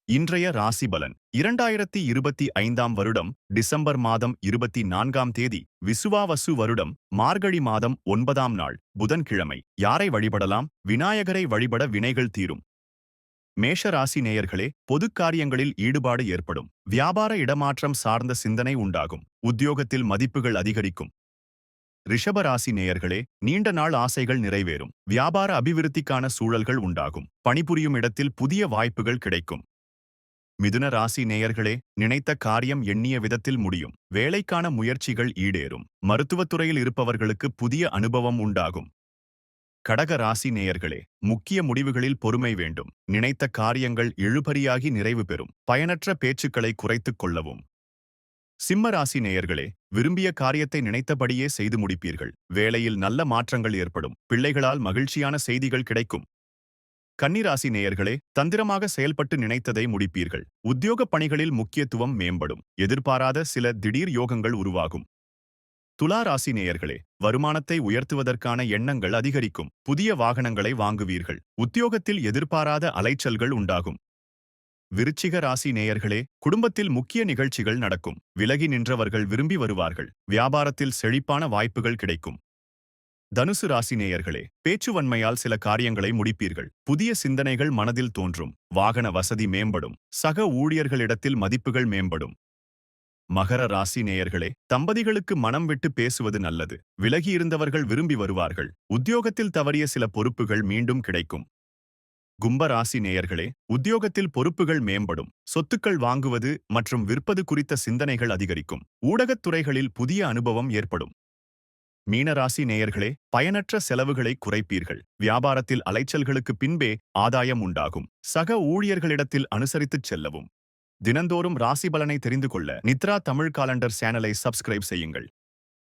இன்றைய ராசி பலன் 2025ஆம் வருடம் டிசம்பர் மாதம் 24ஆம் தேதி விசுவாவசு வருடம் மார்கழி மாதம் 9ஆம் நாள் புதன்கிழமை. யாரை வழிபடலாம்? விநாயகரை வழிபட வினைகள் தீரும். மேஷ ராசி நேயர்களே, பொது காரியங்களில் ஈடுபாடு ஏற்படும். வியாபார இடமாற்றம் சார்ந்த சிந்தனை உண்டாகும். உத்தியோகத்தில் மதிப்புகள் அதிகரிக்கும். ரிஷப ராசி நேயர்களே, நீண்ட நாள் ஆசைகள் நிறைவேறும். வியாபார அபிவிருத்திக்கான சூழல்கள் உண்டாகும். பணிபுரியும் இடத்தில் புதிய வாய்ப்புகள் கிடைக்கும். மிதுன ராசி நேயர்களே, நினைத்த காரியம் எண்ணிய விதத்தில் முடியும். வேலைக்கான முயற்சிகள் ஈடேறும். மருத்துவத்துறையில் இருப்பவர்களுக்கு புதிய அனுபவம் உண்டாகும். கடக ராசி நேயர்களே, முக்கிய முடிவுகளில் பொறுமை வேண்டும். நினைத்த காரியங்கள் இழுபறியாகி நிறைவு பெறும். பயனற்ற பேச்சுக்களை குறைத்துக் கொள்ளவும். சிம்ம ராசி நேயர்களே, விரும்பிய காரியத்தை நினைத்தபடியே செய்து முடிப்பீர்கள். வேலையில் நல்ல மாற்றங்கள் ஏற்படும். பிள்ளைகளால் மகிழ்ச்சியான செய்திகள் கிடைக்கும். கன்னிராசி நேயர்களே, தந்திரமாக செயல்பட்டு நினைத்ததை முடிப்பீர்கள். உத்தியோக பணிகளில் முக்கியத்துவம் மேம்படும். எதிர்பாராத சில திடீர் யோகங்கள் உருவாகும். துலா ராசி நேயர்களே, வருமானத்தை உயர்த்துவதற்கான எண்ணங்கள் அதிகரிக்கும். புதிய வாகனங்களை வாங்குவீர்கள். உத்தியோகத்தில் எதிர்பாராத அலைச்சல்கள் உண்டாகும். விருச்சிக ராசி நேயர்களே, குடும்பத்தில் முக்கிய நிகழ்ச்சிகள் நடக்கும். விலகி நின்றவர்கள் விரும்பி வருவார்கள். வியாபாரத்தில் செழிப்பான வாய்ப்புகள் கிடைக்கும். தனுசு ராசி நேயர்களே, பேச்சுவன்மையால் சில காரியங்களை முடிப்பீர்கள். புதிய சிந்தனைகள் மனதில் தோன்றும். வாகன வசதி மேம்படும். சக ஊழியர்களிடத்தில் மதிப்புகள் மேம்படும். மகர ராசி நேயர்களே, தம்பதிகளுக்கு மனம் விட்டு பேசுவது நல்லது. விலகியிருந்தவர்கள் விரும்பி வருவார்கள். உத்தியோகத்தில் தவறிய சில பொறுப்புகள் மீண்டும் கிடைக்கும். கும்ப ராசி நேயர்களே, உத்தியோகத்தில் பொறுப்புகள் மேம்படும். சொத்துக்கள் வாங்குவது மற்றும் விற்பது குறித்த சிந்தனைகள் அதிகரிக்கும். ஊடகத் துறைகளில் புதிய அனுபவம் ஏற்படும். மீனராசி நேயர்களே, பயனற்ற செலவுகளை குறைப்பீர்கள். வியாபாரத்தில் அலைச்சல்களுக்கு பின்பே ஆதாயம் உண்டாகும். சக ஊழியர்களிடத்தில் அனுசரித்துச் செல்லவும். தினந்தோறும் ராசி பலனை தெரிந்து கொள்ள நித்ரா தமிழ் காலண்டர் சேனலை சப்ஸ்கிரைப் செய்யுங்கள்.